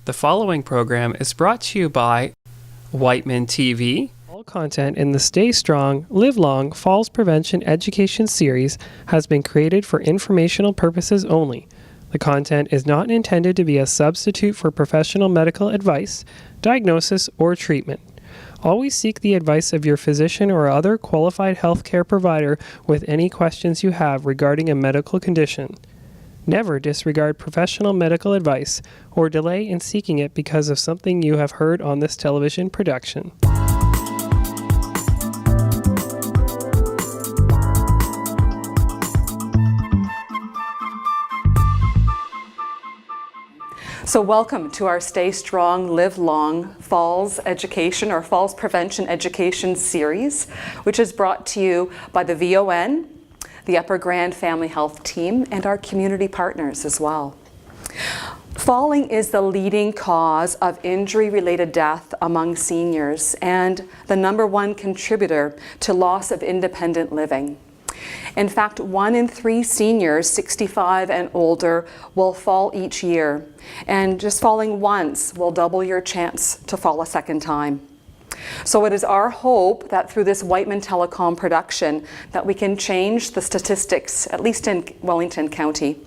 The following program is brought to you by Wightman TV. All content in the Stay Strong, Live Long Falls Prevention Education series has been created for informational purposes only. The content is not intended to be a substitute for professional medical advice, diagnosis, or treatment. Always seek the advice of your physician or other qualified healthcare provider with any questions you have regarding a medical condition. Never disregard professional medical advice or delay in seeking it because of something you have heard on this television production. So welcome to our Stay Strong, Live Long Falls Education or Falls Prevention Education series, which is brought to you by the VON, the Upper Grand Family Health Team, and our community partners as well. Falling is the leading cause of injury-related death among seniors and the #1 contributor to loss of independent living. In fact, 1 in 3 seniors 65 and older will fall each year, and just falling once will double your chance to fall a second time. So it is our hope that through this Wightman Telecom production that we can change the statistics, at least in Wellington County,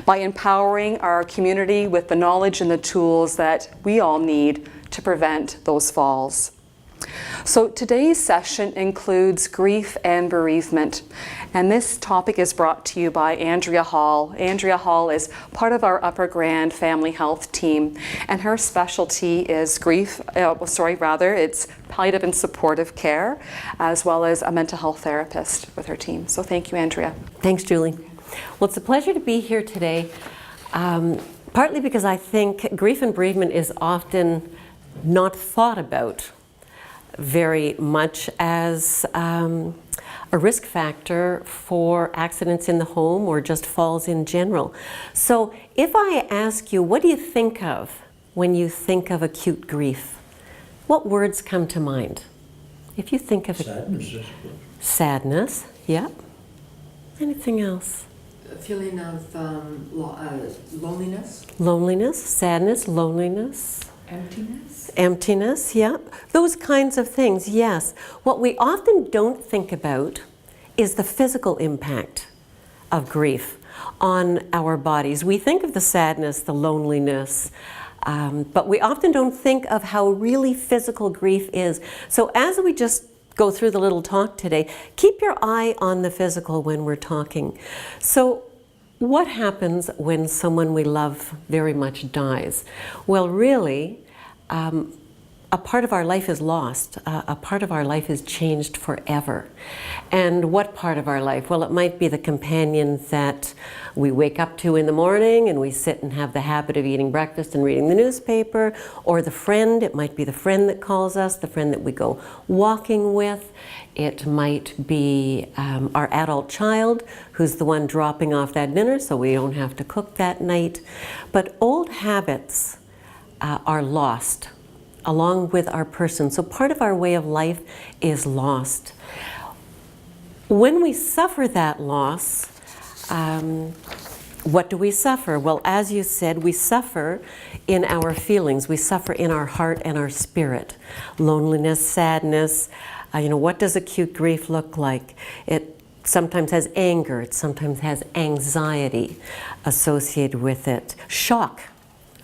by empowering our community with the knowledge and the tools that we all need to prevent those falls. So today's session includes grief and bereavement, and this topic is brought to you by Andrea Hall. Andrea Hall is part of our Upper Grand Family Health Team, and her specialty is it's palliative and supportive care, as well as a mental health therapist with her team. So thank you, Andrea. Thanks, Julie. Well, it's a pleasure to be here today, partly because I think grief and bereavement is often not thought about very much as a risk factor for accidents in the home or just falls in general. So if I ask you, what do you think of when you think of acute grief? What words come to mind? If you think of sadness. Sadness, yeah. Anything else? A feeling of loneliness. Loneliness, sadness, loneliness. Emptiness? Emptiness, yeah. Those kinds of things, yes. What we often don't think about is the physical impact of grief on our bodies. We think of the sadness, the loneliness, but we often don't think of how really physical grief is. So as we just go through the little talk today, keep your eye on the physical when we're talking. So what happens when someone we love very much dies? Well, really, a part of our life is lost. A part of our life is changed forever. And what part of our life? Well, it might be the companion that we wake up to in the morning and we sit and have the habit of eating breakfast and reading the newspaper, or the friend. It might be the friend that calls us, the friend that we go walking with. It might be our adult child who's the one dropping off that dinner so we don't have to cook that night. But old habits are lost along with our person. So part of our way of life is lost. When we suffer that loss, what do we suffer? Well, as you said, we suffer in our feelings. We suffer in our heart and our spirit. Loneliness, sadness. What does acute grief look like? It sometimes has anger. It sometimes has anxiety associated with it. Shock.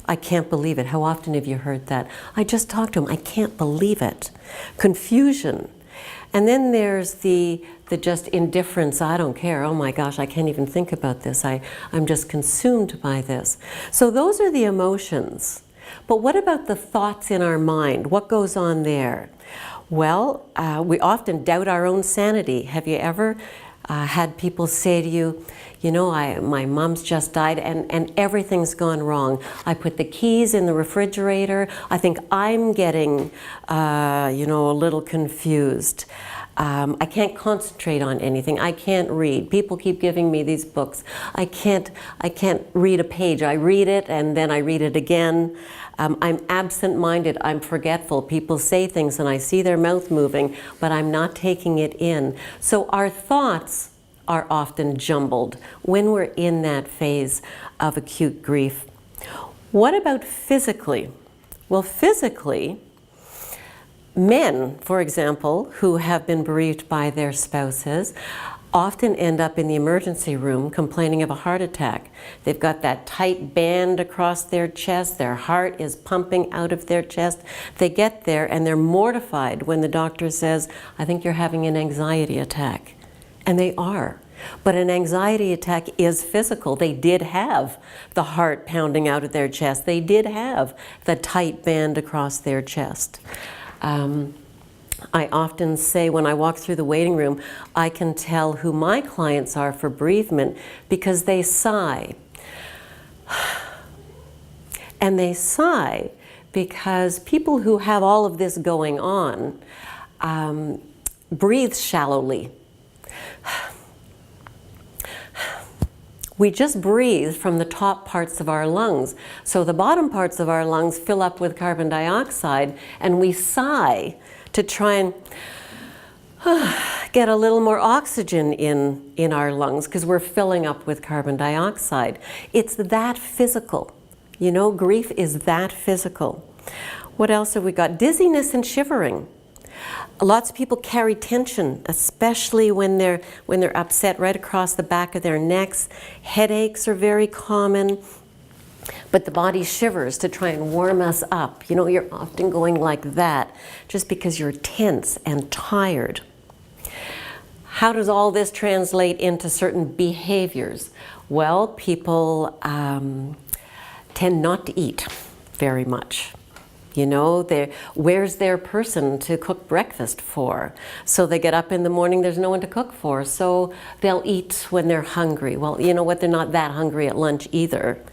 I can't believe it. How often have you heard that? I just talked to him. I can't believe it. Confusion. And then there's the just indifference. I don't care. Oh my gosh, I can't even think about this. I'm just consumed by this. So those are the emotions. But what about the thoughts in our mind? What goes on there? Well, we often doubt our own sanity. Have you ever had people say to you, my mom's just died and everything's gone wrong. I put the keys in the refrigerator. I think I'm getting, a little confused. I can't concentrate on anything. I can't read. People keep giving me these books. I can't read a page. I read it and then I read it again. I'm absent-minded. I'm forgetful. People say things and I see their mouth moving, but I'm not taking it in. So our thoughts are often jumbled when we're in that phase of acute grief. What about physically? Well, physically, men, for example, who have been bereaved by their spouses, often end up in the emergency room complaining of a heart attack. They've got that tight band across their chest, their heart is pumping out of their chest. They get there and they're mortified when the doctor says, I think you're having an anxiety attack. And they are. But an anxiety attack is physical. They did have the heart pounding out of their chest. They did have the tight band across their chest. I often say when I walk through the waiting room, I can tell who my clients are for bereavement because they sigh. And they sigh because people who have all of this going on breathe shallowly. We just breathe from the top parts of our lungs. So the bottom parts of our lungs fill up with carbon dioxide, and we sigh to try and get a little more oxygen in our lungs because we're filling up with carbon dioxide. It's that physical. You know, grief is that physical. What else have we got? Dizziness and shivering. Lots of people carry tension, especially when they're upset right across the back of their necks. Headaches are very common, but the body shivers to try and warm us up. You know, you're often going like that just because you're tense and tired. How does all this translate into certain behaviors? Well, people tend not to eat very much. You know, where's their person to cook breakfast for? So they get up in the morning, there's no one to cook for, so they'll eat when they're hungry. Well, you know what, they're not that hungry at lunch either.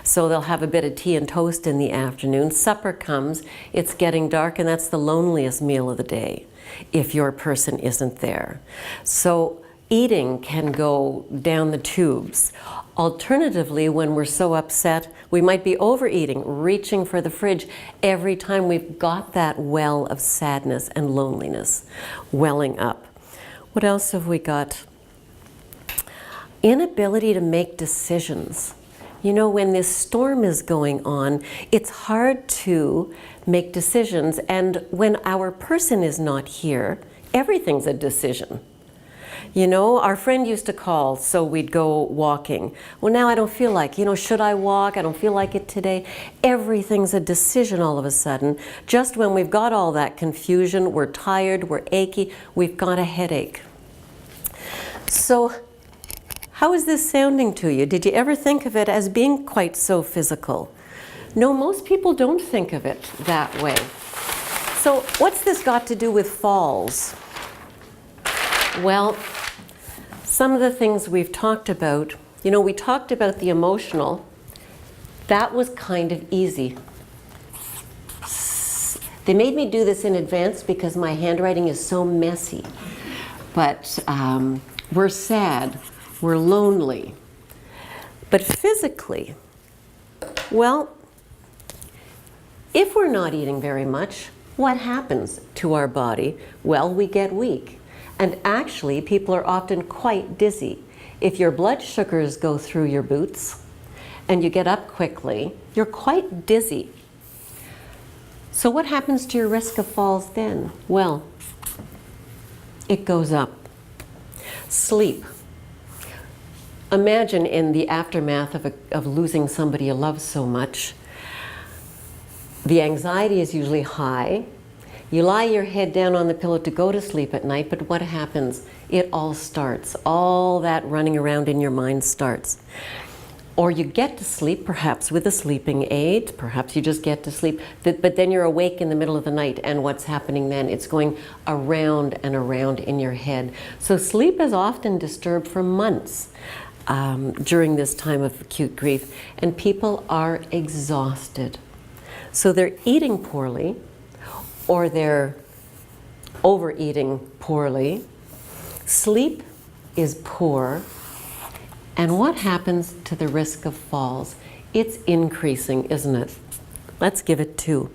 So they'll have a bit of tea and toast in the afternoon. Supper comes, it's getting dark, and that's the loneliest meal of the day if your person isn't there. So eating can go down the tubes. Alternatively, when we're so upset, we might be overeating, reaching for the fridge every time we've got that well of sadness and loneliness welling up. What else have we got? Inability to make decisions. You know, when this storm is going on, it's hard to make decisions, and when our person is not here, everything's a decision. You know, our friend used to call, so we'd go walking. Well, now I don't feel like, you know, should I walk? I don't feel like it today. Everything's a decision all of a sudden. Just when we've got all that confusion, we're tired, we're achy, we've got a headache. So, how is this sounding to you? Did you ever think of it as being quite so physical? No, most people don't think of it that way. So, what's this got to do with falls? Well, some of the things we've talked about, you know, we talked about the emotional. That was kind of easy. They made me do this in advance because my handwriting is so messy. But we're sad, we're lonely. But physically, well, if we're not eating very much, what happens to our body? Well, we get weak. And actually, people are often quite dizzy. If your blood sugars go through your boots and you get up quickly, you're quite dizzy. So what happens to your risk of falls then? Well, it goes up. Sleep. Imagine in the aftermath of losing somebody you love so much, the anxiety is usually high. You lie your head down on the pillow to go to sleep at night, but what happens? It all starts. All that running around in your mind starts. Or you get to sleep, perhaps with a sleeping aid, perhaps you just get to sleep, but then you're awake in the middle of the night, and what's happening then? It's going around and around in your head. So sleep is often disturbed for months during this time of acute grief, and people are exhausted. So they're eating poorly, or they're overeating poorly. Sleep is poor. And what happens to the risk of falls? It's increasing, isn't it? Let's give it 2.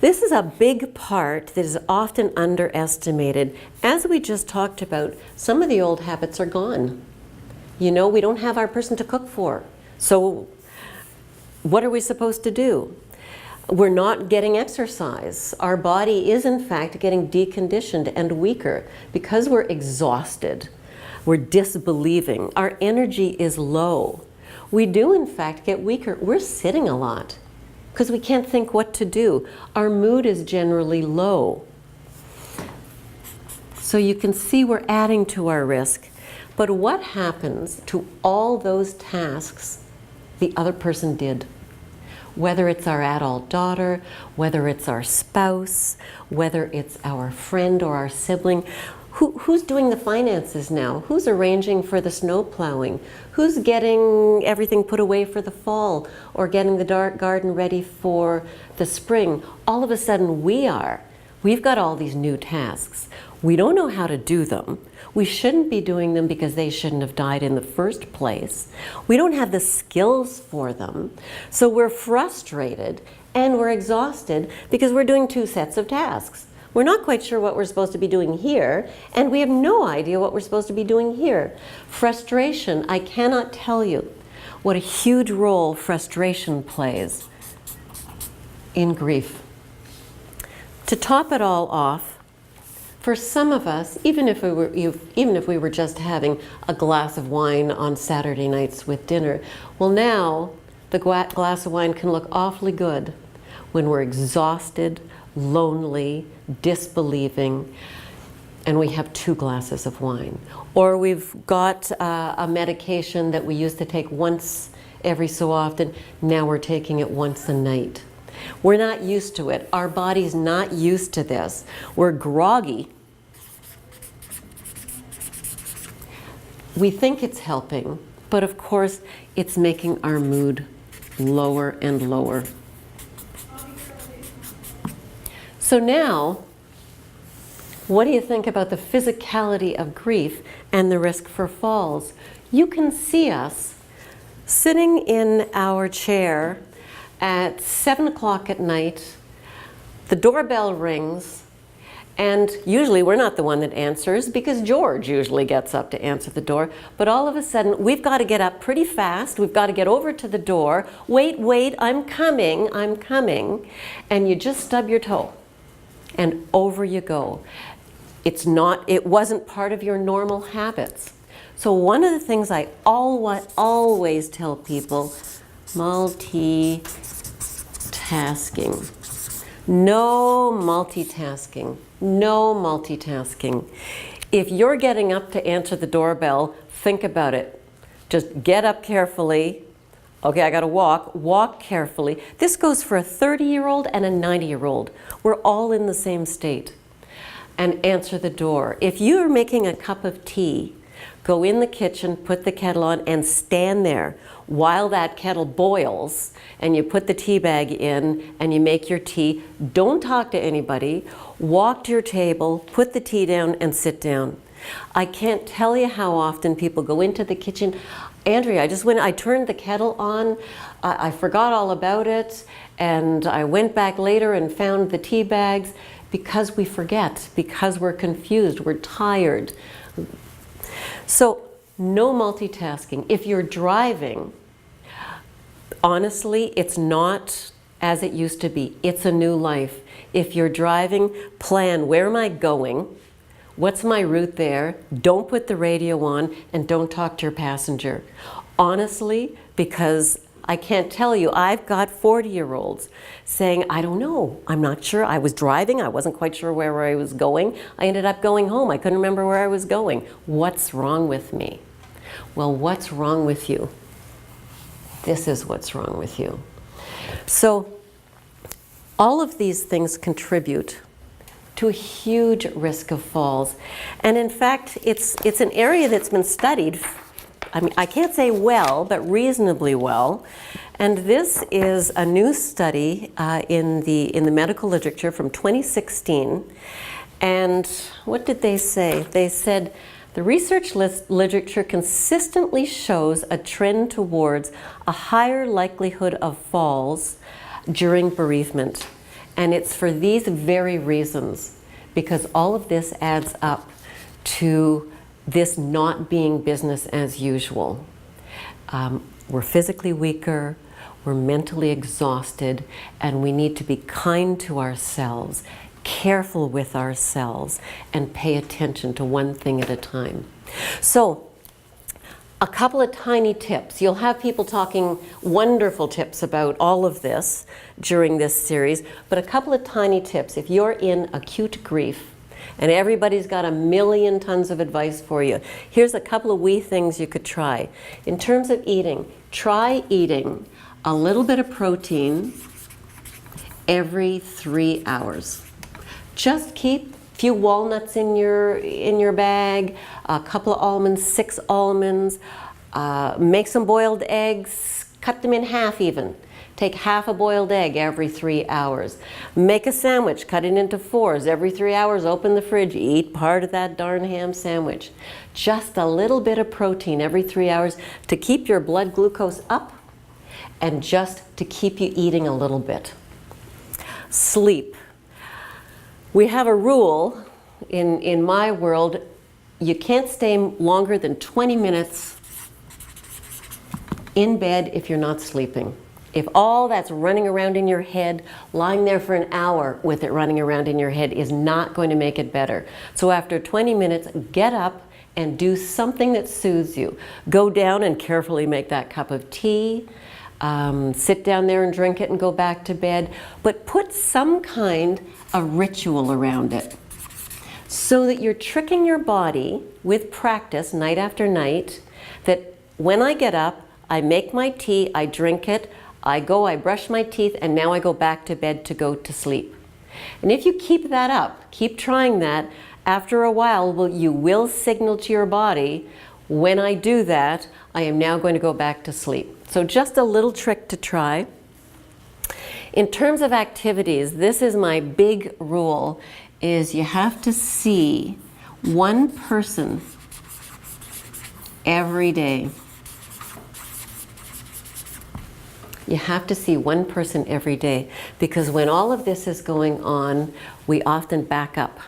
This is a big part that is often underestimated. As we just talked about, some of the old habits are gone. You know, we don't have our person to cook for. So what are we supposed to do? We're not getting exercise. Our body is in fact getting deconditioned and weaker because we're exhausted. We're disbelieving. Our energy is low. We do in fact get weaker. We're sitting a lot because we can't think what to do. Our mood is generally low. So you can see we're adding to our risk. But what happens to all those tasks the other person did? Whether it's our adult daughter, whether it's our spouse, whether it's our friend or our sibling, who's doing the finances now? Who's arranging for the snow plowing? Who's getting everything put away for the fall or getting the dark garden ready for the spring? All of a sudden we've got all these new tasks. We don't know how to do them. We shouldn't be doing them because they shouldn't have died in the first place. We don't have the skills for them. So we're frustrated and we're exhausted because we're doing two sets of tasks. We're not quite sure what we're supposed to be doing here, and we have no idea what we're supposed to be doing here. Frustration, I cannot tell you what a huge role frustration plays in grief. To top it all off, for some of us, even if we were just having a glass of wine on Saturday nights with dinner, well now the glass of wine can look awfully good when we're exhausted, lonely, disbelieving, and we have 2 glasses of wine. Or we've got a medication that we used to take once every so often, now we're taking it once a night. We're not used to it. Our body's not used to this. We're groggy. We think it's helping, but of course it's making our mood lower and lower. So now, what do you think about the physicality of grief and the risk for falls? You can see us sitting in our chair at 7 o'clock at night, the doorbell rings, and usually we're not the one that answers because George usually gets up to answer the door, but all of a sudden we've got to get up pretty fast, we've got to get over to the door, wait, I'm coming, and you just stub your toe and over you go. It wasn't part of your normal habits. So one of the things I always tell people, multitasking. No multitasking. No multitasking. If you're getting up to answer the doorbell, think about it. Just get up carefully. Okay, I gotta walk carefully. This goes for a 30-year-old and a 90-year-old. We're all in the same state. And answer the door. If you're making a cup of tea, go in the kitchen, put the kettle on, and stand there while that kettle boils, and you put the tea bag in, and you make your tea. Don't talk to anybody. Walk to your table, put the tea down, and sit down. I can't tell you how often people go into the kitchen. Andrea, I turned the kettle on, I forgot all about it, and I went back later and found the tea bags, because we forget, because we're confused, we're tired. So no multitasking. If you're driving, honestly, it's not as it used to be. It's a new life. If you're driving, plan, where am I going? What's my route there? Don't put the radio on and don't talk to your passenger. Honestly, because I can't tell you, I've got 40-year-olds saying, I don't know, I'm not sure. I was driving, I wasn't quite sure where I was going. I ended up going home, I couldn't remember where I was going. What's wrong with me? Well, what's wrong with you? This is what's wrong with you. So, all of these things contribute to a huge risk of falls. And in fact, it's an area that's been studied, I can't say well, but reasonably well. And this is a new study in the medical literature from 2016. And what did they say? They said, the research literature consistently shows a trend towards a higher likelihood of falls during bereavement. And it's for these very reasons, because all of this adds up to this not being business as usual. We're physically weaker, we're mentally exhausted, and we need to be kind to ourselves, careful with ourselves, and pay attention to one thing at a time. So, a couple of tiny tips. You'll have people talking wonderful tips about all of this during this series, but a couple of tiny tips. If you're in acute grief, and everybody's got a million tons of advice for you, here's a couple of wee things you could try. In terms of eating, try eating a little bit of protein every 3 hours. Just keep a few walnuts in your bag, a couple of almonds, 6 almonds, make some boiled eggs, cut them in half even. Take half a boiled egg every 3 hours. Make a sandwich, cut it into 4s. Every 3 hours, open the fridge, eat part of that darn ham sandwich. Just a little bit of protein every 3 hours to keep your blood glucose up and just to keep you eating a little bit. Sleep. We have a rule in my world, you can't stay longer than 20 minutes in bed if you're not sleeping. If all that's running around in your head, lying there for an hour with it running around in your head is not going to make it better. So after 20 minutes, get up and do something that soothes you. Go down and carefully make that cup of tea. Sit down there and drink it and go back to bed. But put some kind of ritual around it so that you're tricking your body with practice night after night that when I get up, I make my tea, I drink it, I brush my teeth, and now I go back to bed to go to sleep. And if you keep that up, keep trying that, after a while you will signal to your body, when I do that, I am now going to go back to sleep. So just a little trick to try. In terms of activities, this is my big rule, is you have to see one person every day. You have to see one person every day, because when all of this is going on, we often back up.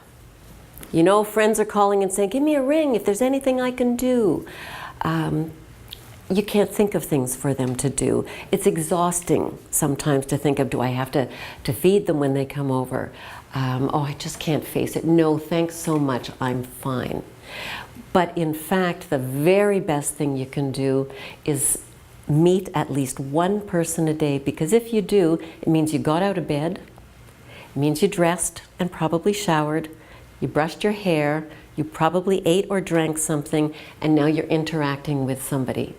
You know, friends are calling and saying, give me a ring if there's anything I can do. You can't think of things for them to do. It's exhausting sometimes to think of, do I have to feed them when they come over? Oh, I just can't face it. No, thanks so much, I'm fine. But in fact, the very best thing you can do is meet at least one person a day, because if you do, it means you got out of bed, it means you dressed and probably showered, you brushed your hair, you probably ate or drank something, and now you're interacting with somebody.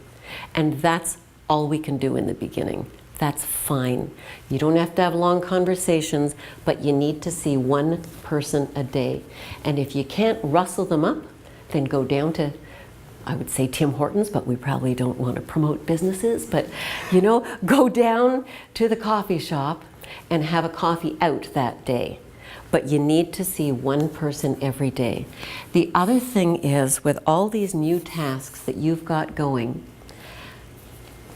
And that's all we can do in the beginning. That's fine. You don't have to have long conversations, but you need to see one person a day. And if you can't rustle them up, then go down to, I would say Tim Hortons, but we probably don't want to promote businesses, but you know, go down to the coffee shop and have a coffee out that day. But you need to see one person every day. The other thing is, with all these new tasks that you've got going,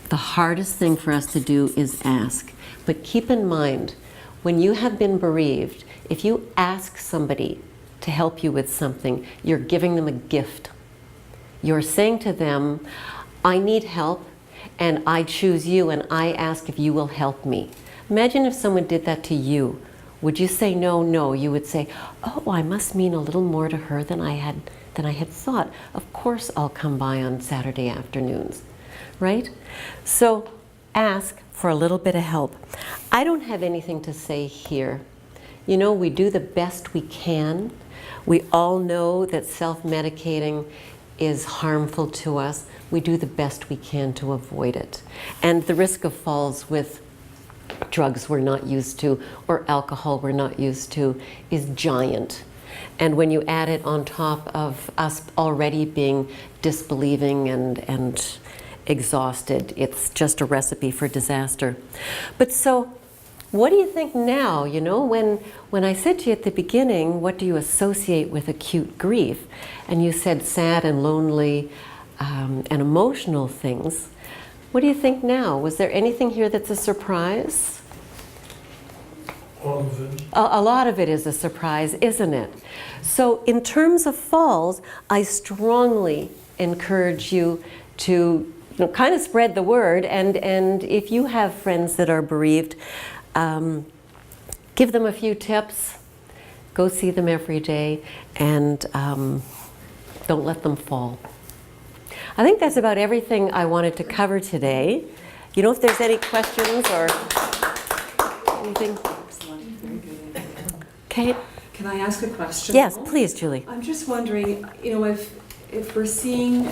the hardest thing for us to do is ask. But keep in mind, when you have been bereaved, if you ask somebody to help you with something, you're giving them a gift. You're saying to them, I need help, and I choose you, and I ask if you will help me. Imagine if someone did that to you. Would you say no? No. You would say, oh, I must mean a little more to her than I had thought. Of course I'll come by on Saturday afternoons, right? So ask for a little bit of help. I don't have anything to say here. You know, we do the best we can. We all know that self-medicating is harmful to us. We do the best we can to avoid it. And the risk of falls with drugs we're not used to or alcohol we're not used to is giant. And when you add it on top of us already being disbelieving and exhausted, it's just a recipe for disaster. But so, what do you think now? You know, when I said to you at the beginning, what do you associate with acute grief? And you said sad and lonely and emotional things. What do you think now? Was there anything here that's a surprise? All of it. A lot of it is a surprise, isn't it? So in terms of falls, I strongly encourage you to kind of spread the word. And if you have friends that are bereaved, give them a few tips. Go see them every day, and don't let them fall. I think that's about everything I wanted to cover today. You know, if there's any questions or anything. Excellent. Very good. Kate? Can I ask a question? Yes, please, Julie. I'm just wondering, you know, if we're seeing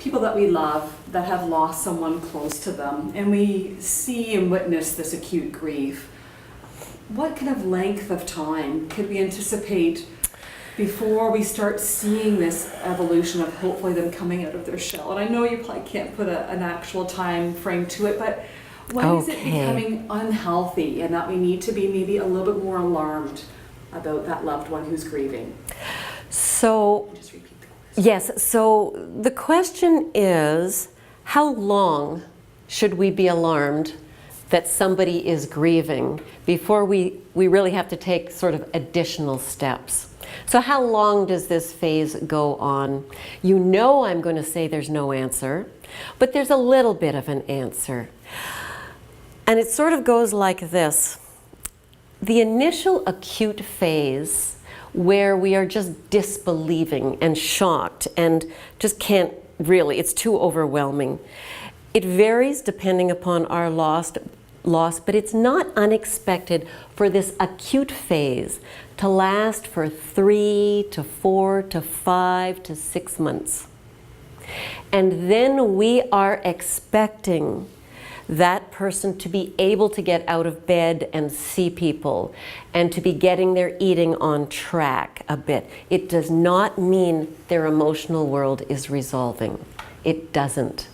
people that we love that have lost someone close to them, and we see and witness this acute grief, what kind of length of time could we anticipate before we start seeing this evolution of hopefully them coming out of their shell? And I know you probably can't put an actual time frame to it, but when is it becoming unhealthy and that we need to be maybe a little bit more alarmed about that loved one who's grieving? So, Just repeat the question. yes, so the question is, how long should we be alarmed that somebody is grieving before we really have to take sort of additional steps? So how long does this phase go on? You know I'm going to say there's no answer, but there's a little bit of an answer. And it sort of goes like this. The initial acute phase, where we are just disbelieving and shocked and just can't really, it's too overwhelming. It varies depending upon our loss, but it's not unexpected for this acute phase to last for 3 to 4 to 5 to 6 months. And then we are expecting that person to be able to get out of bed and see people and to be getting their eating on track a bit. It does not mean their emotional world is resolving. It doesn't.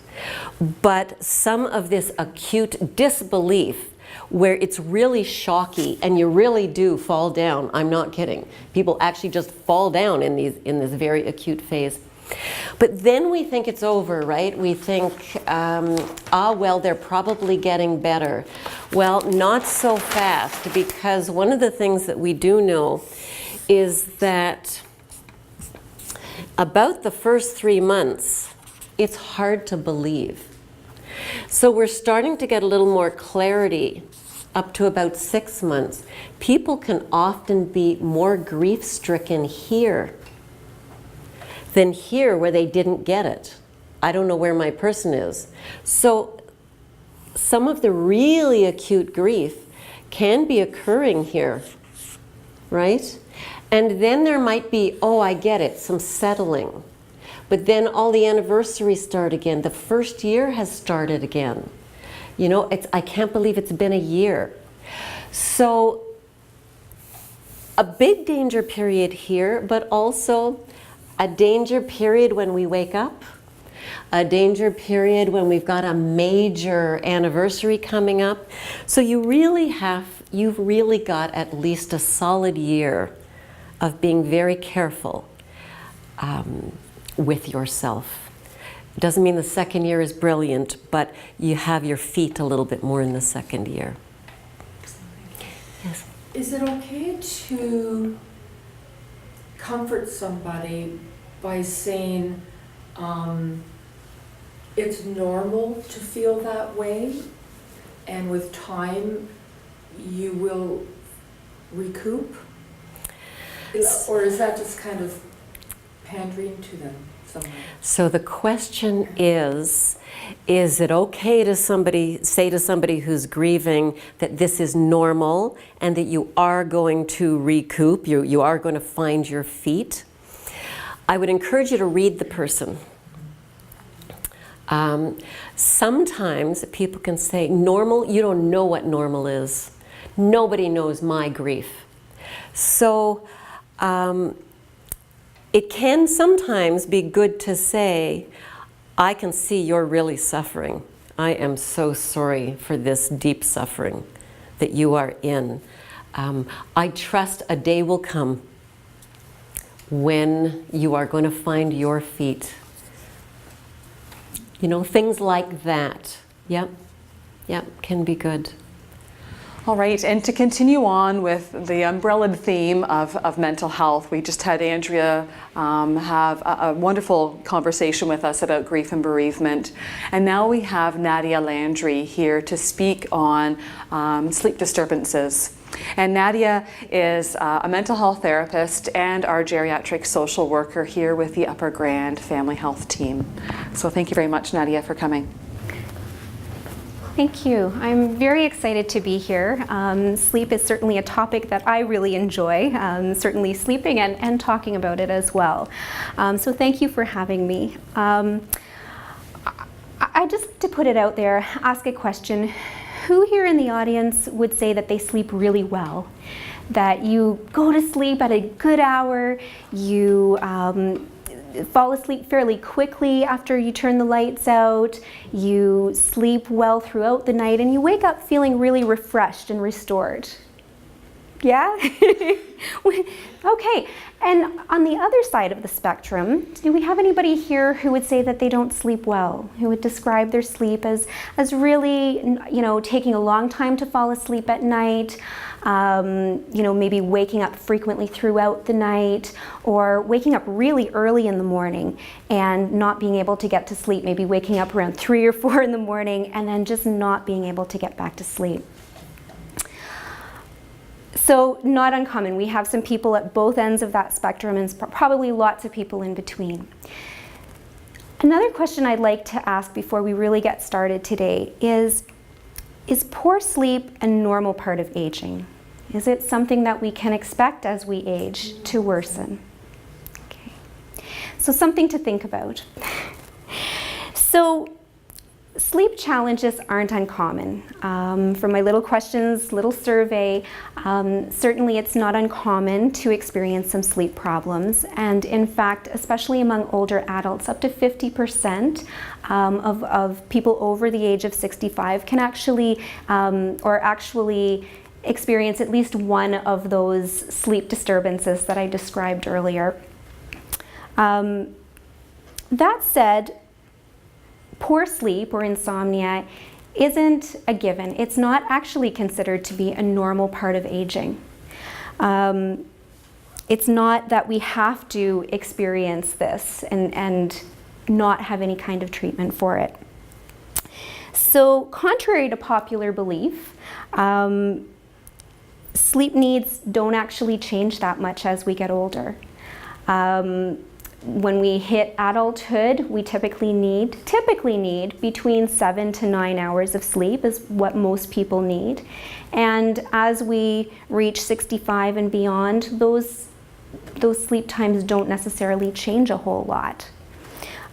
But some of this acute disbelief, where it's really shocky and you really do fall down, I'm not kidding. People actually just fall down in this very acute phase. But then we think it's over, right? We think, well, they're probably getting better. Well, not so fast, because one of the things that we do know is that about the first 3 months, it's hard to believe. So we're starting to get a little more clarity up to about 6 months. People can often be more grief-stricken here than here where they didn't get it. I don't know where my person is. So some of the really acute grief can be occurring here, right? And then there might be, oh, I get it, some settling. But then all the anniversaries start again. The first year has started again. You know, I can't believe it's been a year. So a big danger period here, but also a danger period when we wake up, a danger period when we've got a major anniversary coming up. So you've really got at least a solid year of being very careful with yourself. Doesn't mean the second year is brilliant, but you have your feet a little bit more in the second year. Yes. Is it okay to comfort somebody by saying it's normal to feel that way, and with time you will recoup? Or is that just kind of pandering to them somehow? So the question is it okay to say to somebody who's grieving that this is normal and that you are going to recoup, you are going to find your feet? I would encourage you to read the person. Sometimes people can say, normal, you don't know what normal is. Nobody knows my grief. So it can sometimes be good to say, I can see you're really suffering. I am so sorry for this deep suffering that you are in. I trust a day will come when you are going to find your feet. You know, things like that. Yep, can be good. All right, and to continue on with the umbrellaed theme of mental health, we just had Andrea have a wonderful conversation with us about grief and bereavement. And now we have Nadia Landry here to speak on sleep disturbances. And Nadia is a mental health therapist and our geriatric social worker here with the Upper Grand Family Health Team. So thank you very much, Nadia, for coming. Thank you. I'm very excited to be here. Sleep is certainly a topic that I really enjoy, certainly sleeping and talking about it as well. So thank you for having me. I just, to put it out there, ask a question. Who here in the audience would say that they sleep really well? That you go to sleep at a good hour, you fall asleep fairly quickly after you turn the lights out, you sleep well throughout the night, and you wake up feeling really refreshed and restored. Yeah? Okay. And on the other side of the spectrum, do we have anybody here who would say that they don't sleep well, who would describe their sleep as really, taking a long time to fall asleep at night, maybe waking up frequently throughout the night, or waking up really early in the morning and not being able to get to sleep, maybe waking up around 3 or 4 in the morning and then just not being able to get back to sleep. So not uncommon. We have some people at both ends of that spectrum and probably lots of people in between. Another question I'd like to ask before we really get started today is poor sleep a normal part of aging? Is it something that we can expect as we age to worsen? Okay. So something to think about. So sleep challenges aren't uncommon. From my little survey, certainly it's not uncommon to experience some sleep problems. And in fact, especially among older adults, up to 50% of people over the age of 65 can actually experience at least one of those sleep disturbances that I described earlier. That said, poor sleep or insomnia isn't a given. It's not actually considered to be a normal part of aging. It's not that we have to experience this and not have any kind of treatment for it. So contrary to popular belief, sleep needs don't actually change that much as we get older. When we hit adulthood, we typically need between 7 to 9 hours of sleep is what most people need. And as we reach 65 and beyond, those sleep times don't necessarily change a whole lot.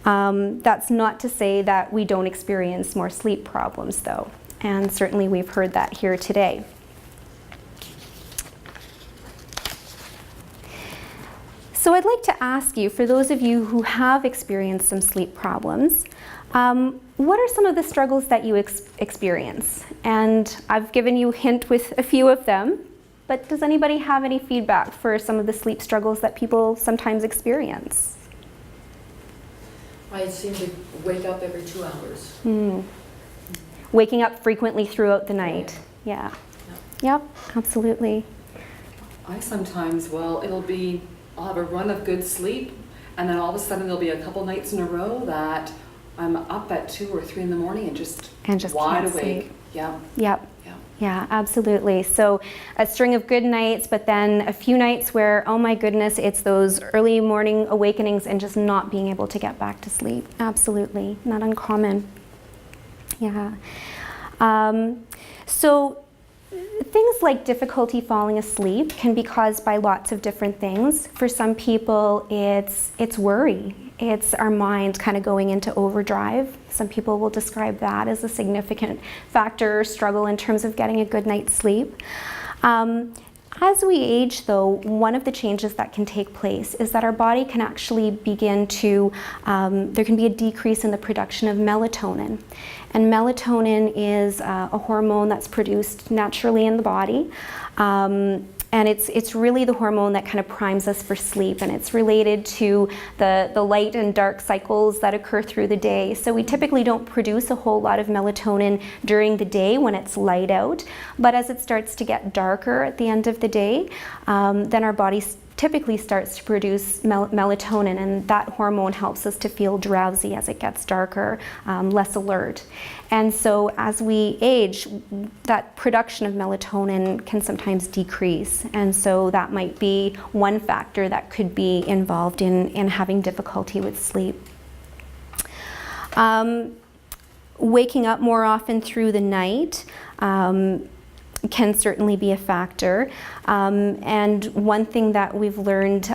That's not to say that we don't experience more sleep problems though, and certainly we've heard that here today. So I'd like to ask you, for those of you who have experienced some sleep problems, what are some of the struggles that you experience? And I've given you a hint with a few of them, but does anybody have any feedback for some of the sleep struggles that people sometimes experience? I seem to wake up every 2 hours. Waking up frequently throughout the night. Yeah. Yep, absolutely. I sometimes, I'll have a run of good sleep, and then all of a sudden there'll be a couple nights in a row that I'm up at 2 or 3 in the morning and just wide awake. Yeah. Yep. Yeah, absolutely. So a string of good nights, but then a few nights where, oh my goodness, it's those early morning awakenings and just not being able to get back to sleep. Absolutely, not uncommon. Yeah. So things like difficulty falling asleep can be caused by lots of different things. For some people, it's worry. It's our mind kind of going into overdrive. Some people will describe that as a significant factor or struggle in terms of getting a good night's sleep. As we age, though, one of the changes that can take place is that our body can actually begin to, there can be a decrease in the production of melatonin. And melatonin is a hormone that's produced naturally in the body. And it's really the hormone that kind of primes us for sleep, and it's related to the light and dark cycles that occur through the day. So we typically don't produce a whole lot of melatonin during the day when it's light out, but as it starts to get darker at the end of the day, then our body typically starts to produce melatonin, and that hormone helps us to feel drowsy as it gets darker, less alert. And so as we age, that production of melatonin can sometimes decrease, and so that might be one factor that could be involved in having difficulty with sleep. Waking up more often through the night can certainly be a factor. And one thing that we've learned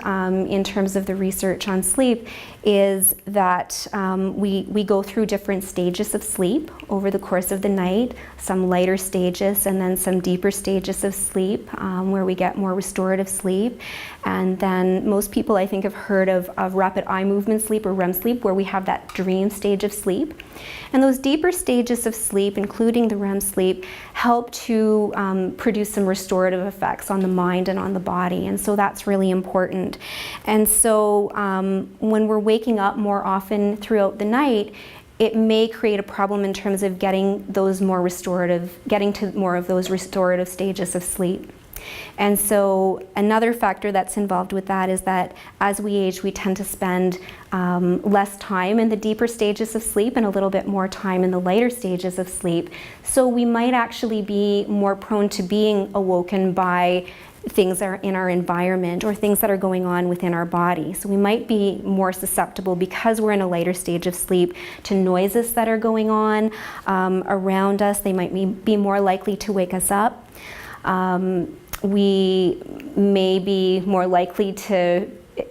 in terms of the research on sleep is that we go through different stages of sleep over the course of the night, some lighter stages and then some deeper stages of sleep where we get more restorative sleep. And then most people, I think, have heard of rapid eye movement sleep, or REM sleep, where we have that dream stage of sleep. And those deeper stages of sleep, including the REM sleep, help to produce some restorative effects on the mind and on the body, and so that's really important. And so when we're waking up more often throughout the night, it may create a problem in terms of getting to more of those restorative stages of sleep. And so another factor that's involved with that is that as we age, we tend to spend less time in the deeper stages of sleep and a little bit more time in the lighter stages of sleep. So we might actually be more prone to being awoken by things that are in our environment or things that are going on within our body. So we might be more susceptible, because we're in a lighter stage of sleep, to noises that are going on around us. They might be more likely to wake us up. We may be more likely to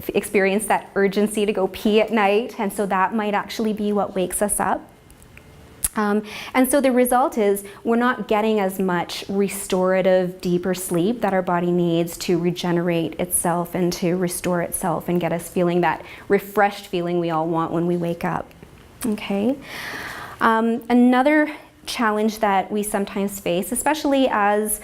experience that urgency to go pee at night, and so that might actually be what wakes us up. And so the result is we're not getting as much restorative, deeper sleep that our body needs to regenerate itself and to restore itself and get us feeling that refreshed feeling we all want when we wake up. Okay. Another challenge that we sometimes face, especially as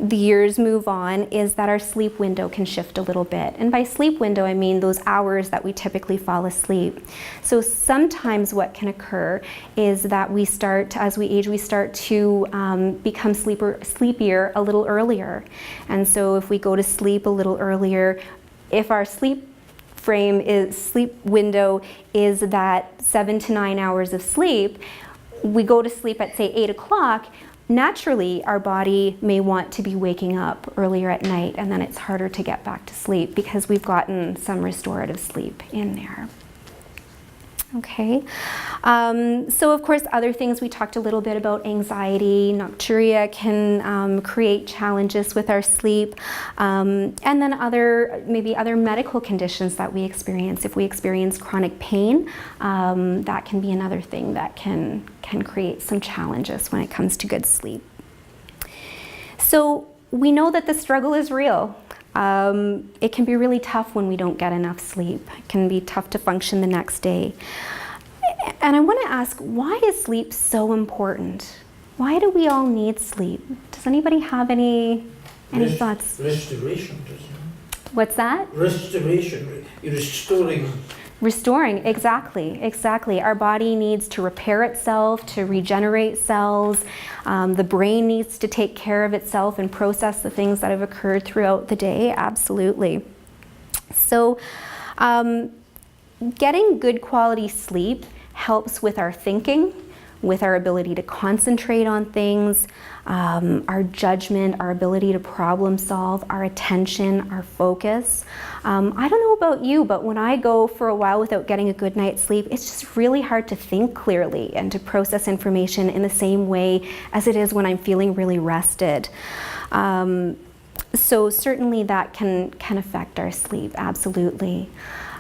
the years move on, is that our sleep window can shift a little bit. And by sleep window, I mean those hours that we typically fall asleep. So sometimes what can occur is that as we age, we start to become sleepier a little earlier. And so if we go to sleep a little earlier, if our sleep window is that 7 to 9 hours of sleep, we go to sleep at, say, 8 o'clock, naturally our body may want to be waking up earlier at night, and then it's harder to get back to sleep because we've gotten some restorative sleep in there. Okay, so of course other things, we talked a little bit about anxiety. Nocturia can create challenges with our sleep, and then maybe other medical conditions that we experience. If we experience chronic pain, that can be another thing that can create some challenges when it comes to good sleep. So we know that the struggle is real. It can be really tough when we don't get enough sleep. It can be tough to function the next day. And I want to ask, why is sleep so important? Why do we all need sleep? Does anybody have any thoughts? Restoration, doesn't it? What's that? Restoration. You're restoring. Restoring, exactly. Our body needs to repair itself, to regenerate cells. The brain needs to take care of itself and process the things that have occurred throughout the day, absolutely. So getting good quality sleep helps with our thinking, with our ability to concentrate on things, our judgment, our ability to problem solve, our attention, our focus. I don't know about you, but when I go for a while without getting a good night's sleep, it's just really hard to think clearly and to process information in the same way as it is when I'm feeling really rested. So certainly that can affect our sleep, absolutely.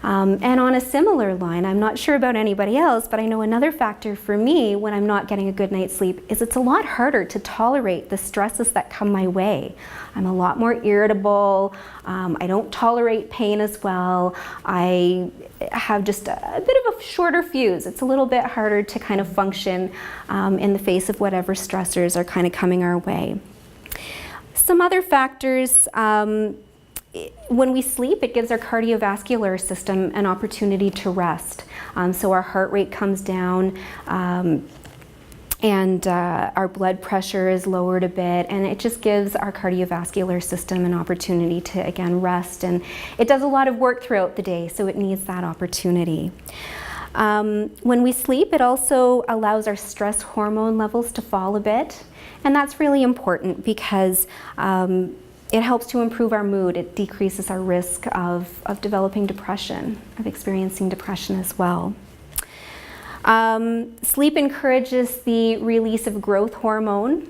And on a similar line, I'm not sure about anybody else, but I know another factor for me when I'm not getting a good night's sleep is it's a lot harder to tolerate the stresses that come my way. I'm a lot more irritable. I don't tolerate pain as well. I have just a bit of a shorter fuse. It's a little bit harder to kind of function in the face of whatever stressors are kind of coming our way. Some other factors, when we sleep, it gives our cardiovascular system an opportunity to rest. So our heart rate comes down, and our blood pressure is lowered a bit, and it just gives our cardiovascular system an opportunity to, again, rest. And it does a lot of work throughout the day, so it needs that opportunity. When we sleep, it also allows our stress hormone levels to fall a bit, and that's really important because it helps to improve our mood. It decreases our risk of developing depression, of experiencing depression as well. Sleep encourages the release of growth hormone.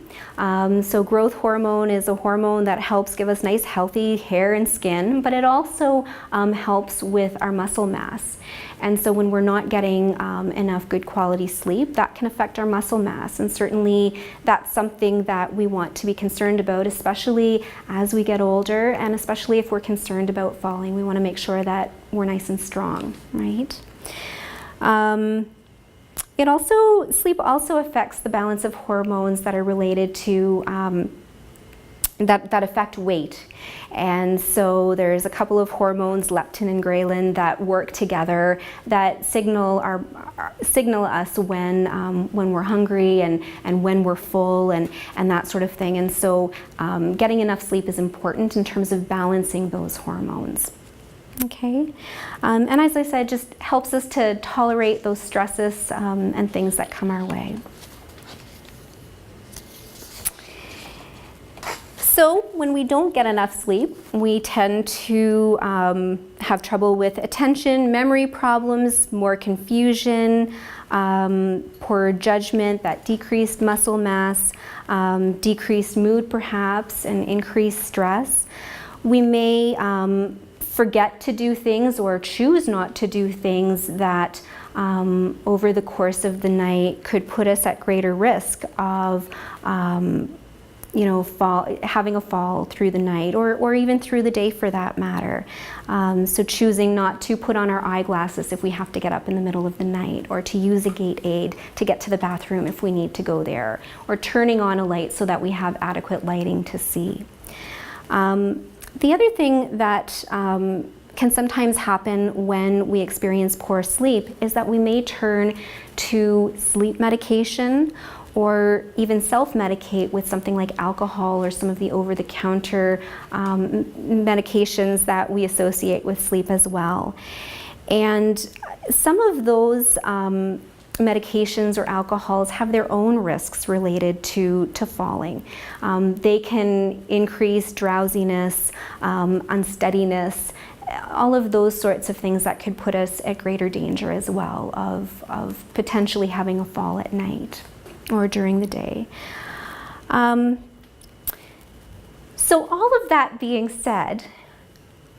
So growth hormone is a hormone that helps give us nice healthy hair and skin, but it also helps with our muscle mass. And so when we're not getting enough good quality sleep, that can affect our muscle mass. And certainly that's something that we want to be concerned about, especially as we get older, and especially if we're concerned about falling. We want to make sure that we're nice and strong, right? Sleep also affects the balance of hormones that are related to that affect weight. And so there's a couple of hormones, leptin and ghrelin, that work together that signal us when we're hungry and when we're full and that sort of thing. And so getting enough sleep is important in terms of balancing those hormones. Okay, and as I said, just helps us to tolerate those stresses and things that come our way. So when we don't get enough sleep, we tend to have trouble with attention, memory problems, more confusion, poor judgment, that decreased muscle mass, decreased mood perhaps, and increased stress. We may forget to do things or choose not to do things that over the course of the night could put us at greater risk of having a fall through the night or even through the day for that matter. So choosing not to put on our eyeglasses if we have to get up in the middle of the night, or to use a gate aid to get to the bathroom if we need to go there, or turning on a light so that we have adequate lighting to see. The other thing that can sometimes happen when we experience poor sleep is that we may turn to sleep medication or even self-medicate with something like alcohol or some of the over-the-counter medications that we associate with sleep as well. And some of those medications or alcohols have their own risks related to falling. They can increase drowsiness, unsteadiness, all of those sorts of things that could put us at greater danger as well of potentially having a fall at night or during the day. So all of that being said,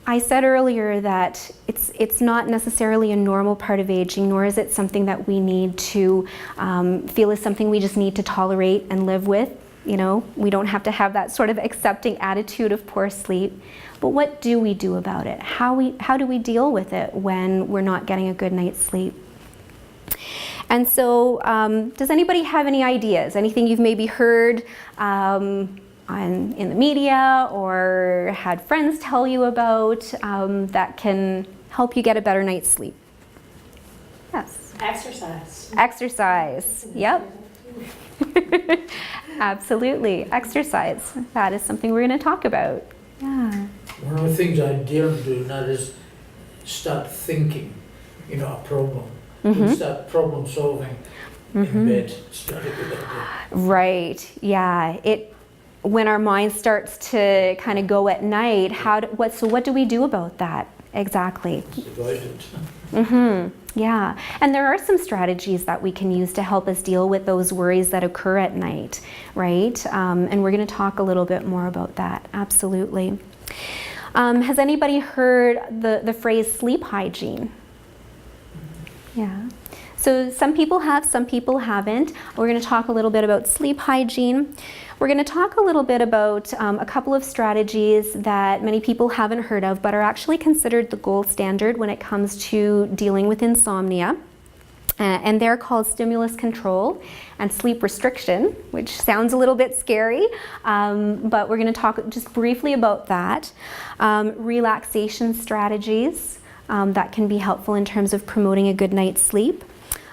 I said earlier that it's not necessarily a normal part of aging, nor is it something that we need to feel is something we just need to tolerate and live with. You know, we don't have to have that sort of accepting attitude of poor sleep. But what do we do about it? How do we deal with it when we're not getting a good night's sleep? And so, does anybody have any ideas? Anything you've maybe heard in the media or had friends tell you about that can help you get a better night's sleep? Yes. Exercise. Exercise. Yep. Absolutely. Exercise. That is something we're going to talk about. Yeah. One of the things I dare do now is start thinking, a problem. And start problem solving in bed. Start a good idea. Right. Yeah. When our mind starts to kind of go at night, what do we do about that? Exactly. Avoid it. Yeah, and there are some strategies that we can use to help us deal with those worries that occur at night, right? And we're going to talk a little bit more about that, absolutely. Has anybody heard the phrase sleep hygiene? Yeah. So some people have, some people haven't. We're going to talk a little bit about sleep hygiene. We're going to talk a little bit about a couple of strategies that many people haven't heard of, but are actually considered the gold standard when it comes to dealing with insomnia. And they're called stimulus control and sleep restriction, which sounds a little bit scary, but we're going to talk just briefly about that. Relaxation strategies that can be helpful in terms of promoting a good night's sleep.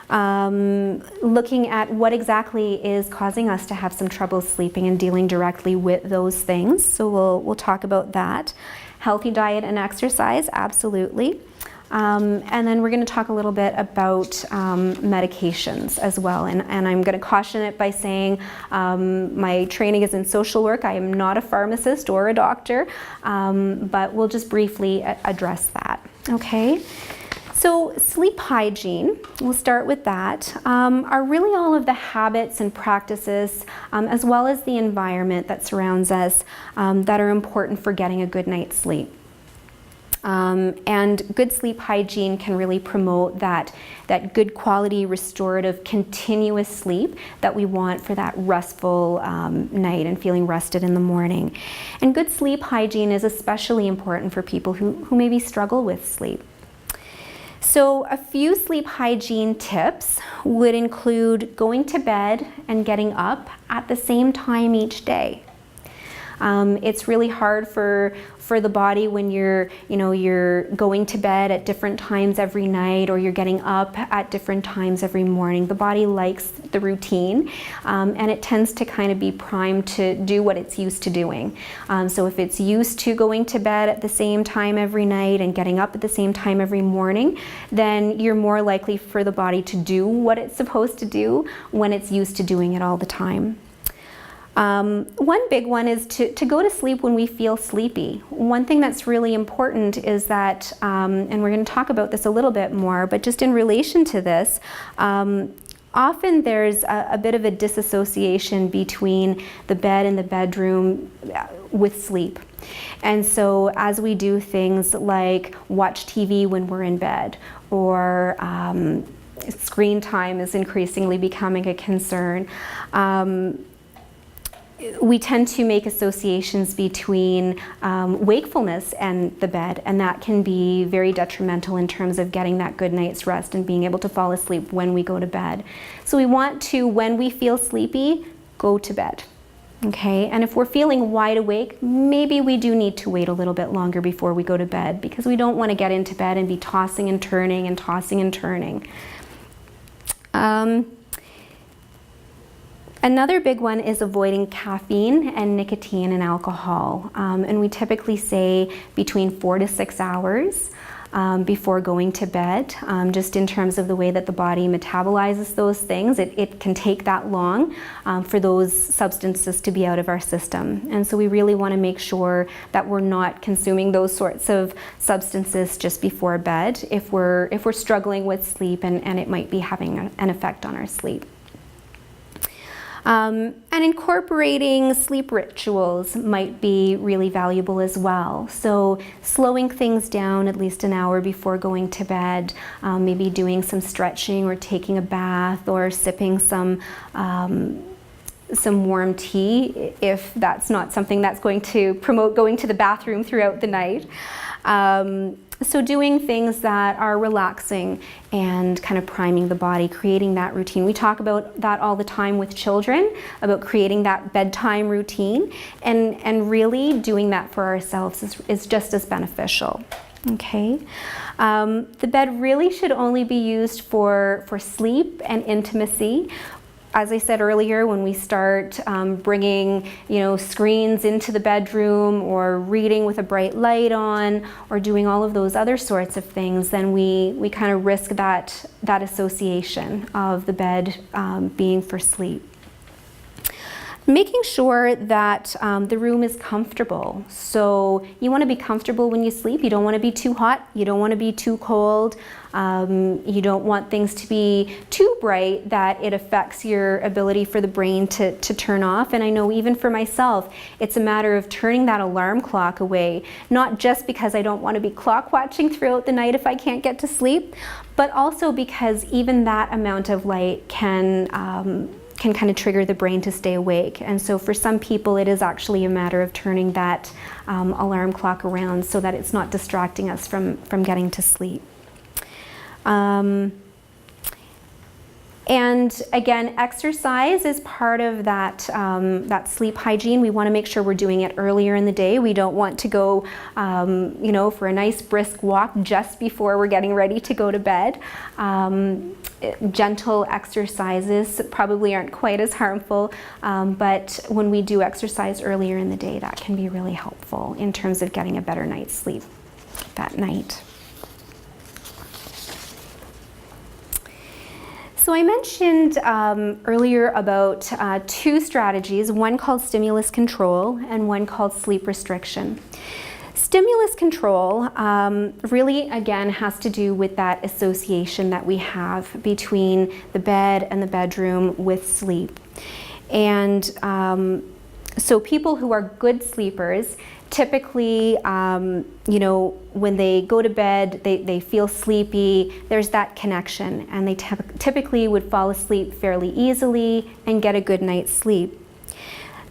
Looking at what exactly is causing us to have some trouble sleeping and dealing directly with those things. So we'll talk about that. Healthy diet and exercise, absolutely. And then we're going to talk a little bit about medications as well. And I'm going to caution it by saying my training is in social work. I am not a pharmacist or a doctor, but we'll just briefly address that. Okay. So sleep hygiene, we'll start with that, are really all of the habits and practices as well as the environment that surrounds us that are important for getting a good night's sleep. And good sleep hygiene can really promote that good quality, restorative, continuous sleep that we want for that restful night and feeling rested in the morning. And good sleep hygiene is especially important for people who maybe struggle with sleep. So a few sleep hygiene tips would include going to bed and getting up at the same time each day. It's really hard for the body when you're going to bed at different times every night, or you're getting up at different times every morning. The body likes the routine, and it tends to kind of be primed to do what it's used to doing. So if it's used to going to bed at the same time every night and getting up at the same time every morning, then you're more likely for the body to do what it's supposed to do when it's used to doing it all the time. One big one is to go to sleep when we feel sleepy. One thing that's really important is that, and we're going to talk about this a little bit more, but just in relation to this, often there's a bit of a disassociation between the bed and the bedroom with sleep. And so as we do things like watch TV when we're in bed, or screen time is increasingly becoming a concern, we tend to make associations between wakefulness and the bed, and that can be very detrimental in terms of getting that good night's rest and being able to fall asleep when we go to bed. So we want to, when we feel sleepy, go to bed. Okay, and if we're feeling wide awake, maybe we do need to wait a little bit longer before we go to bed, because we don't want to get into bed and be tossing and turning and tossing and turning. Another big one is avoiding caffeine and nicotine and alcohol. And we typically say between 4 to 6 hours before going to bed, just in terms of the way that the body metabolizes those things. It can take that long for those substances to be out of our system. And so we really want to make sure that we're not consuming those sorts of substances just before bed if we're struggling with sleep and it might be having an effect on our sleep. And incorporating sleep rituals might be really valuable as well. So slowing things down at least an hour before going to bed, maybe doing some stretching or taking a bath or sipping some warm tea if that's not something that's going to promote going to the bathroom throughout the night. So doing things that are relaxing and kind of priming the body, creating that routine. We talk about that all the time with children, about creating that bedtime routine, and really doing that for ourselves is just as beneficial. Okay, the bed really should only be used for sleep and intimacy. As I said earlier, when we start bringing, screens into the bedroom, or reading with a bright light on, or doing all of those other sorts of things, then we kind of risk that association of the bed being for sleep. Making sure that the room is comfortable. So you want to be comfortable when you sleep. You don't want to be too hot. You don't want to be too cold. You don't want things to be too bright that it affects your ability for the brain to turn off. And I know even for myself, it's a matter of turning that alarm clock away, not just because I don't want to be clock watching throughout the night if I can't get to sleep, but also because even that amount of light can kind of trigger the brain to stay awake. And so for some people, it is actually a matter of turning that alarm clock around so that it's not distracting us from getting to sleep. And again, exercise is part of that, that sleep hygiene. We want to make sure we're doing it earlier in the day. We don't want to go, you know, for a nice brisk walk just before we're getting ready to go to bed. Gentle exercises probably aren't quite as harmful, but when we do exercise earlier in the day, that can be really helpful in terms of getting a better night's sleep that night. So I mentioned earlier about two strategies, one called stimulus control and one called sleep restriction. Stimulus control really, again, has to do with that association that we have between the bed and the bedroom with sleep. And so people who are good sleepers, typically, you know, when they go to bed, they feel sleepy, there's that connection, and they typically would fall asleep fairly easily and get a good night's sleep.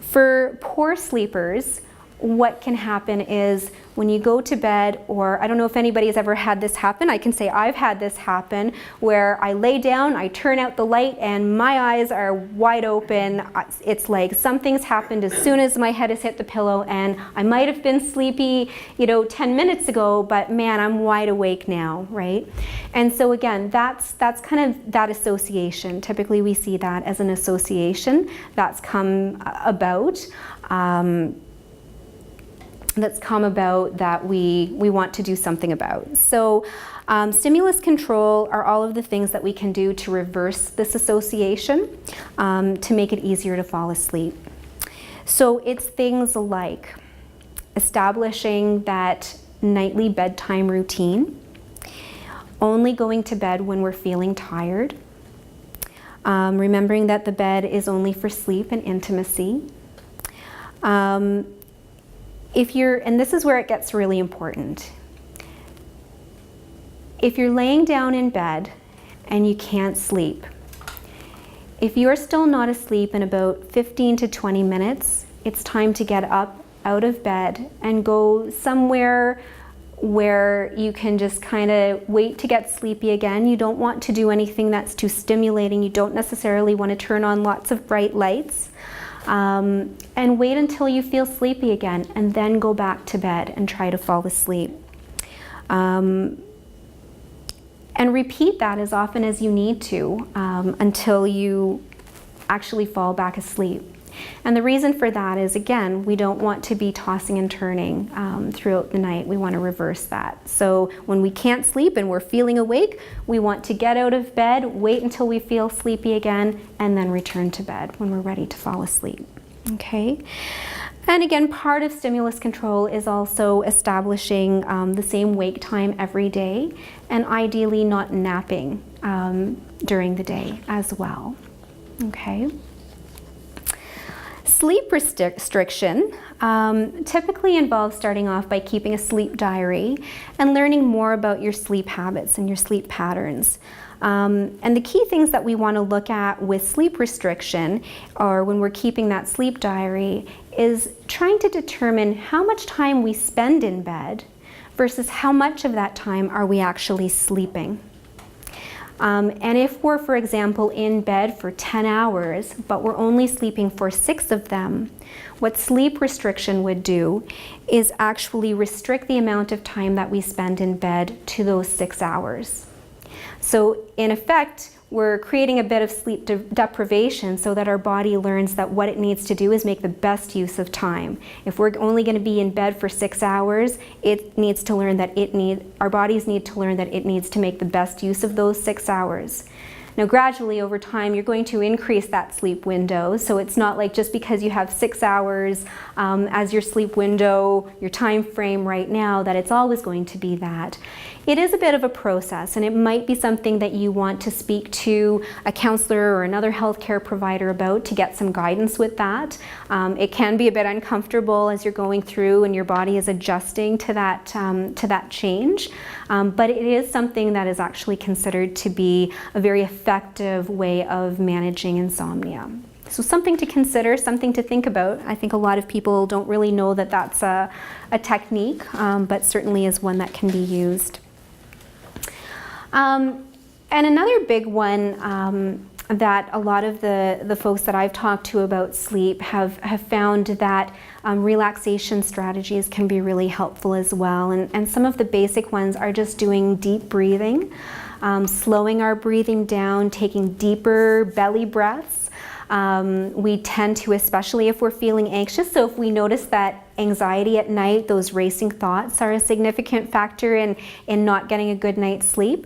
For poor sleepers, what can happen is when you go to bed, or I don't know if anybody has ever had this happen, I can say I've had this happen, where I lay down, I turn out the light, and my eyes are wide open. It's like something's happened as soon as my head has hit the pillow, and I might have been sleepy, you know, 10 minutes ago, but man, I'm wide awake now, right? And so again, that's kind of that association. Typically we see that as an association that's come about. That we want to do something about. So stimulus control are all of the things that we can do to reverse this association, to make it easier to fall asleep. So it's things like establishing that nightly bedtime routine, only going to bed when we're feeling tired, remembering that the bed is only for sleep and intimacy. And this is where it gets really important. If you're laying down in bed and you can't sleep, if you're still not asleep in about 15 to 20 minutes, it's time to get up out of bed and go somewhere where you can just kind of wait to get sleepy again. You don't want to do anything that's too stimulating. You don't necessarily want to turn on lots of bright lights. And wait until you feel sleepy again, and then go back to bed and try to fall asleep. And repeat that as often as you need to until you actually fall back asleep. And the reason for that is, again, we don't want to be tossing and turning throughout the night. We want to reverse that. So when we can't sleep and we're feeling awake, we want to get out of bed, wait until we feel sleepy again, and then return to bed when we're ready to fall asleep. Okay? And again, part of stimulus control is also establishing the same wake time every day, and ideally not napping during the day as well. Okay? Sleep restriction typically involves starting off by keeping a sleep diary and learning more about your sleep habits and your sleep patterns. And the key things that we want to look at with sleep restriction, or when we're keeping that sleep diary, is trying to determine how much time we spend in bed versus how much of that time are we actually sleeping. And if we're, for example, in bed for 10 hours, but we're only sleeping for 6 of them, what sleep restriction would do is actually restrict the amount of time that we spend in bed to those 6 hours. So in effect, we're creating a bit of sleep deprivation so that our body learns that what it needs to do is make the best use of time. If we're only going to be in bed for 6 hours, it needs to learn that our bodies need to learn that it needs to make the best use of those 6 hours. Now gradually over time you're going to increase that sleep window, so it's not like just because you have 6 hours as your sleep window, your time frame right now, that it's always going to be that. It is a bit of a process, and it might be something that you want to speak to a counselor or another healthcare provider about to get some guidance with that. It can be a bit uncomfortable as you're going through and your body is adjusting to that change, but it is something that is actually considered to be a very effective way of managing insomnia. So something to consider, something to think about. I think a lot of people don't really know that that's a technique, but certainly is one that can be used. And another big one that a lot of the folks that I've talked to about sleep have found that relaxation strategies can be really helpful as well. And some of the basic ones are just doing deep breathing, slowing our breathing down, taking deeper belly breaths. We tend to, especially if we're feeling anxious, so if we notice that anxiety at night, those racing thoughts are a significant factor in not getting a good night's sleep,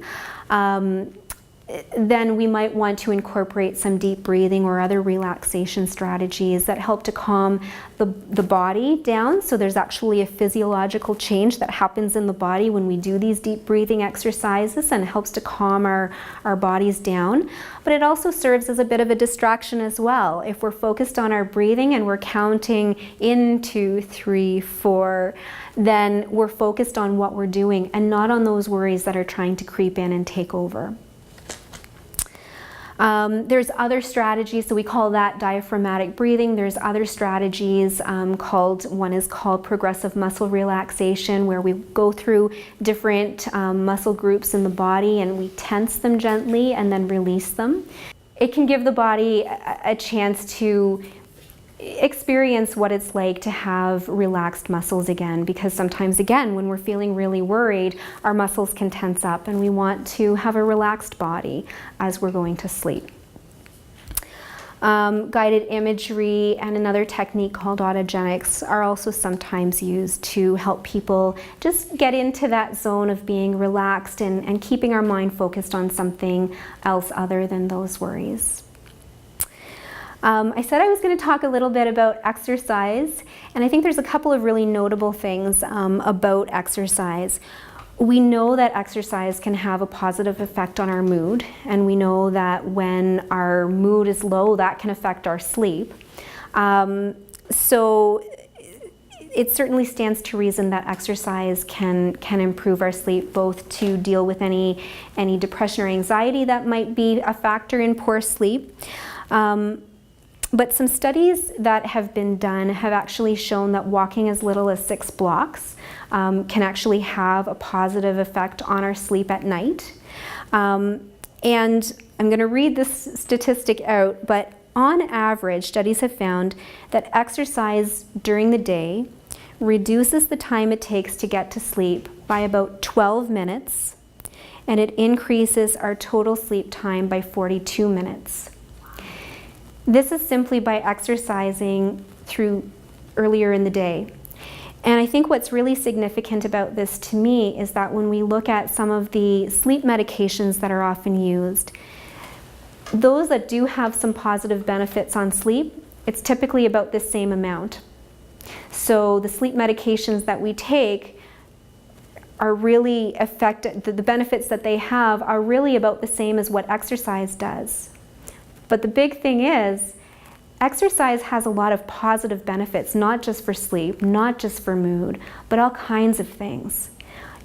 then we might want to incorporate some deep breathing or other relaxation strategies that help to calm the body down. So there's actually a physiological change that happens in the body when we do these deep breathing exercises, and helps to calm our bodies down. But it also serves as a bit of a distraction as well. If we're focused on our breathing and we're counting 1, 2, 3, 4, then we're focused on what we're doing and not on those worries that are trying to creep in and take over. There's other strategies, so we call that diaphragmatic breathing. There's other strategies one is called progressive muscle relaxation, where we go through different muscle groups in the body and we tense them gently and then release them. It can give the body a chance to experience what it's like to have relaxed muscles again, because sometimes, again, when we're feeling really worried, our muscles can tense up and we want to have a relaxed body as we're going to sleep. Guided imagery and another technique called autogenics are also sometimes used to help people just get into that zone of being relaxed and keeping our mind focused on something else other than those worries. I said I was going to talk a little bit about exercise, and I think there's a couple of really notable things about exercise. We know that exercise can have a positive effect on our mood, and we know that when our mood is low, that can affect our sleep. So it certainly stands to reason that exercise can improve our sleep, both to deal with any depression or anxiety that might be a factor in poor sleep. But some studies that have been done have actually shown that walking as little as 6 blocks can actually have a positive effect on our sleep at night. And I'm going to read this statistic out, but on average, studies have found that exercise during the day reduces the time it takes to get to sleep by about 12 minutes, and it increases our total sleep time by 42 minutes. This is simply by exercising through earlier in the day. And I think what's really significant about this to me is that when we look at some of the sleep medications that are often used, those that do have some positive benefits on sleep, it's typically about the same amount. So the sleep medications that we take are really the benefits that they have are really about the same as what exercise does. But the big thing is, exercise has a lot of positive benefits, not just for sleep, not just for mood, but all kinds of things.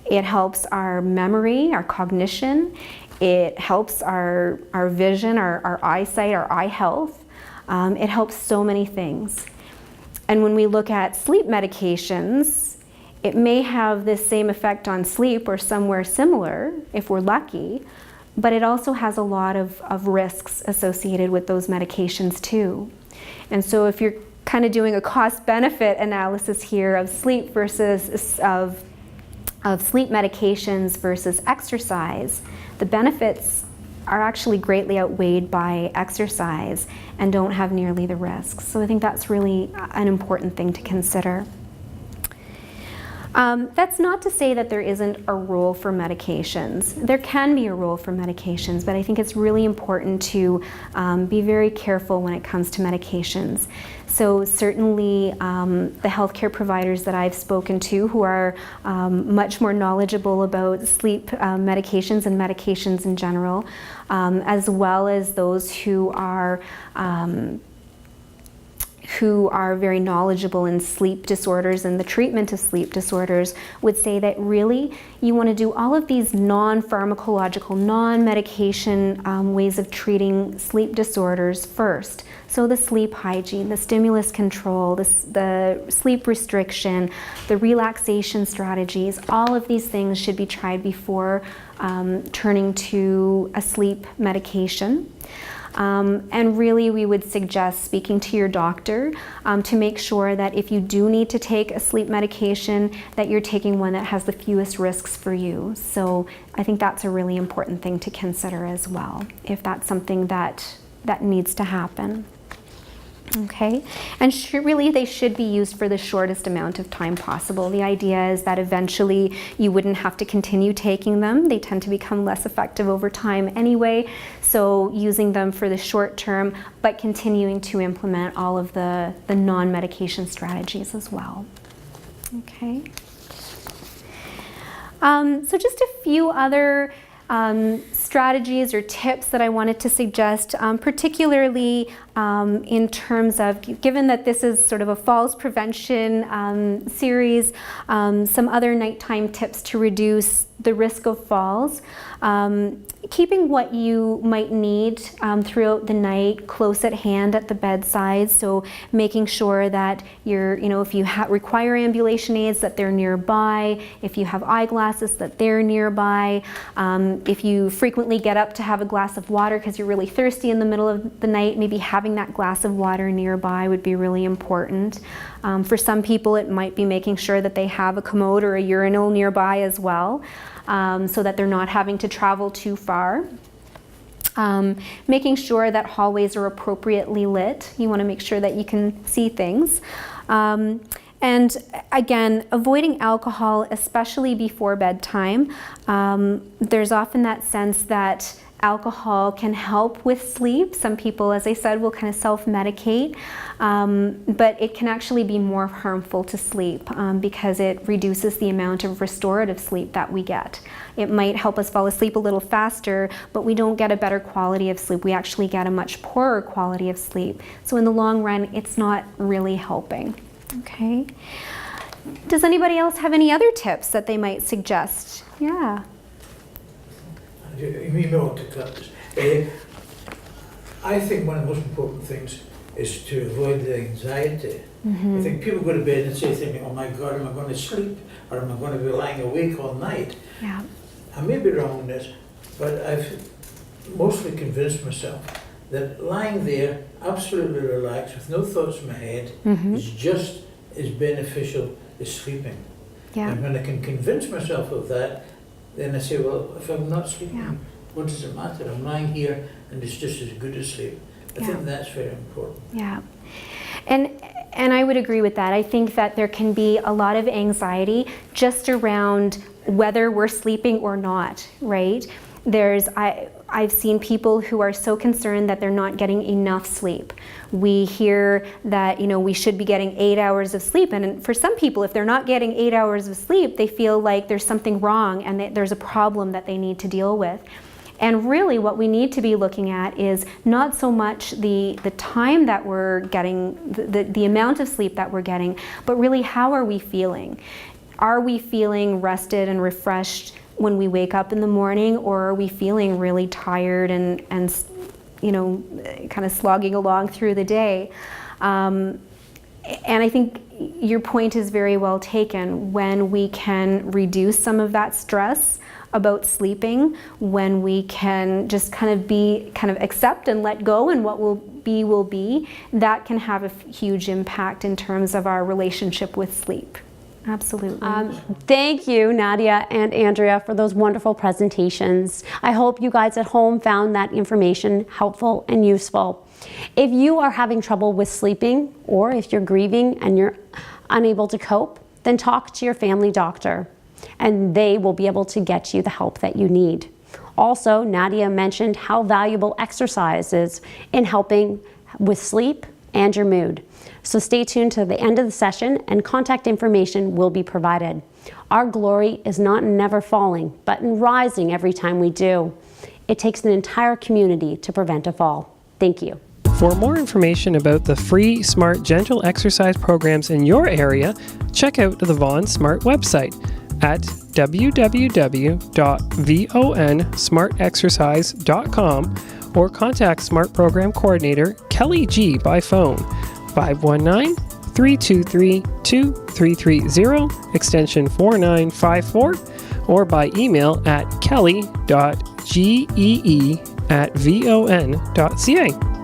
It helps our memory, our cognition. It helps our vision, our eyesight, our eye health. It helps so many things. And when we look at sleep medications, it may have this same effect on sleep or somewhere similar, if we're lucky, but it also has a lot of risks associated with those medications too. And so if you're kind of doing a cost-benefit analysis here of sleep versus of sleep medications versus exercise, the benefits are actually greatly outweighed by exercise and don't have nearly the risks. So I think that's really an important thing to consider. That's not to say that there isn't a role for medications. There can be a role for medications, but I think it's really important to be very careful when it comes to medications. So certainly the healthcare providers that I've spoken to who are much more knowledgeable about sleep medications and medications in general, as well as those who are very knowledgeable in sleep disorders and the treatment of sleep disorders, would say that really you want to do all of these non-pharmacological, non-medication ways of treating sleep disorders first. So the sleep hygiene, the stimulus control, the sleep restriction, the relaxation strategies, all of these things should be tried before turning to a sleep medication. And really, we would suggest speaking to your doctor to make sure that if you do need to take a sleep medication, that you're taking one that has the fewest risks for you. So I think that's a really important thing to consider as well, if that's something that needs to happen. Okay, and really they should be used for the shortest amount of time possible. The idea is that eventually you wouldn't have to continue taking them. They tend to become less effective over time anyway, so using them for the short term, but continuing to implement all of the non-medication strategies as well. Okay. So just a few other strategies or tips that I wanted to suggest, particularly in terms of, given that this is sort of a falls prevention series, some other nighttime tips to reduce the risk of falls. Keeping what you might need throughout the night close at hand at the bedside, so making sure that if you require ambulation aids, that they're nearby, if you have eyeglasses, that they're nearby, if you frequently get up to have a glass of water because you're really thirsty in the middle of the night, maybe having that glass of water nearby would be really important. For some people, it might be making sure that they have a commode or a urinal nearby as well, so that they're not having to travel too far. Making sure that hallways are appropriately lit. You want to make sure that you can see things. And again, avoiding alcohol, especially before bedtime. There's often that sense that alcohol can help with sleep. Some people, as I said, will kind of self-medicate, but it can actually be more harmful to sleep because it reduces the amount of restorative sleep that we get. It might help us fall asleep a little faster, but we don't get a better quality of sleep. We actually get a much poorer quality of sleep. So in the long run, it's not really helping. Okay. Does anybody else have any other tips that they might suggest? Yeah. You may want to cut this. I think one of the most important things is to avoid the anxiety. I think people go to bed and say, thinking, oh my God, am I going to sleep? Or am I going to be lying awake all night? Yeah. I may be wrong in this, but I've mostly convinced myself that lying there, absolutely relaxed, with no thoughts in my head, is just as beneficial as sleeping. Yeah. And when I can convince myself of that, then I say, well, if I'm not sleeping, what does it matter? I'm lying here and it's just as good as sleep. I think that's very important. Yeah. And I would agree with that. I think that there can be a lot of anxiety just around whether we're sleeping or not, right? I've seen people who are so concerned that they're not getting enough sleep. We hear that, we should be getting 8 hours of sleep. And for some people, if they're not getting 8 hours of sleep, they feel like there's something wrong and that there's a problem that they need to deal with. And really what we need to be looking at is not so much the time that we're getting, the amount of sleep that we're getting, but really how are we feeling? Are we feeling rested and refreshed when we wake up in the morning, or are we feeling really tired and kind of slogging along through the day? And I think your point is very well taken. When we can reduce some of that stress about sleeping, when we can just kind of accept and let go, and what will be, that can have a huge impact in terms of our relationship with sleep. Absolutely. Thank you, Nadia and Andrea, for those wonderful presentations. I hope you guys at home found that information helpful and useful. If you are having trouble with sleeping, or if you're grieving and you're unable to cope, then talk to your family doctor, and they will be able to get you the help that you need. Also, Nadia mentioned how valuable exercise is in helping with sleep and your mood. So stay tuned to the end of the session, and contact information will be provided. Our glory is not in never falling, but in rising every time we do. It takes an entire community to prevent a fall. Thank you. For more information about the free, smart, gentle exercise programs in your area, check out the Vaughan Smart website at www.vonsmartexercise.com, or contact Smart Program Coordinator Kelly G by phone 519-323-2330, extension 4954, or by email at kelly.geeteam at von.ca.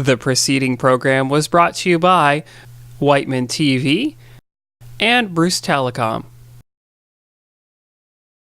The preceding program was brought to you by Wightman TV and Bruce Telecom.